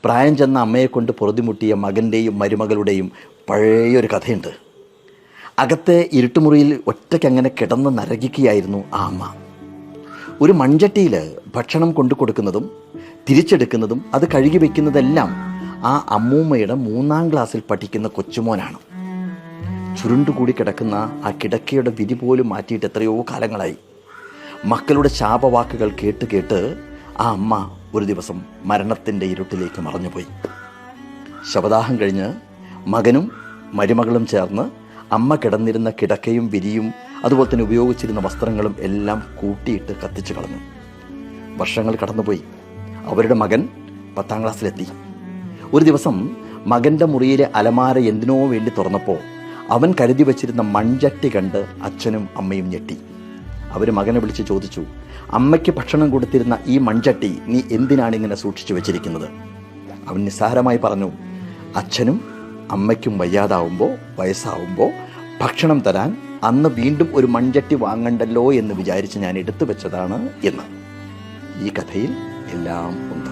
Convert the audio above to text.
പ്രായം ചെന്ന അമ്മയെ കൊണ്ട് പൊറുതിമുട്ടിയ മകൻ്റെയും മരുമകളുടെയും പഴയൊരു കഥയുണ്ട്. അകത്തെ ഇരുട്ടുമുറിയിൽ ഒറ്റയ്ക്കങ്ങനെ കിടന്ന് നരകിക്കുകയായിരുന്നു ആ അമ്മ. ഒരു മൺചട്ടിയിൽ ഭക്ഷണം കൊണ്ടു കൊടുക്കുന്നതും തിരിച്ചെടുക്കുന്നതും അത് കഴുകി വയ്ക്കുന്നതെല്ലാം ആ അമ്മൂമ്മയുടെ 3ാം ക്ലാസ്സിൽ പഠിക്കുന്ന കൊച്ചുമോനാണ്. ചുരുണ്ടുകൂടി കിടക്കുന്ന ആ കിടക്കയുടെ വിധി പോലും മാറ്റിയിട്ട് എത്രയോ കാലങ്ങളായി. മക്കളുടെ ശാപവാക്കുകൾ കേട്ട് കേട്ട് ആ അമ്മ ഒരു ദിവസം മരണത്തിൻ്റെ ഇരുട്ടിലേക്ക് മറഞ്ഞുപോയി. ശവദാഹം കഴിഞ്ഞ് മകനും മരുമകളും ചേർന്ന് അമ്മ കിടന്നിരുന്ന കിടക്കയും വിരിയും അതുപോലെ തന്നെ ഉപയോഗിച്ചിരുന്ന വസ്ത്രങ്ങളും എല്ലാം കൂട്ടിയിട്ട് കത്തിച്ചു കളഞ്ഞു. വർഷങ്ങൾ കടന്നുപോയി. അവരുടെ മകൻ 10ാം ക്ലാസ്സിലെത്തി. ഒരു ദിവസം മകൻ്റെ മുറിയിലെ അലമാര എന്തിനോ വേണ്ടി തുറന്നപ്പോൾ അവൻ കരുതി വച്ചിരുന്ന മൺചട്ടി കണ്ട് അച്ഛനും അമ്മയും ഞെട്ടി. അവർ മകനെ വിളിച്ച് ചോദിച്ചു, അമ്മയ്ക്ക് ഭക്ഷണം കൊടുത്തിരുന്ന ഈ മൺചട്ടി നീ എന്തിനാണ് ഇങ്ങനെ സൂക്ഷിച്ചു വെച്ചിരിക്കുന്നത്? അവൻ നിസ്സാരമായി പറഞ്ഞു, അച്ഛനും അമ്മയ്ക്കും വയസ്സാവുമ്പോൾ ഭക്ഷണം തരാൻ അന്ന് വീണ്ടും ഒരു മൺചട്ടി വാങ്ങണ്ടല്ലോ എന്ന് വിചാരിച്ച് ഞാൻ എടുത്തു വെച്ചതാണ് എന്ന്. ഈ കഥയിൽ എല്ലാം ഉണ്ട്.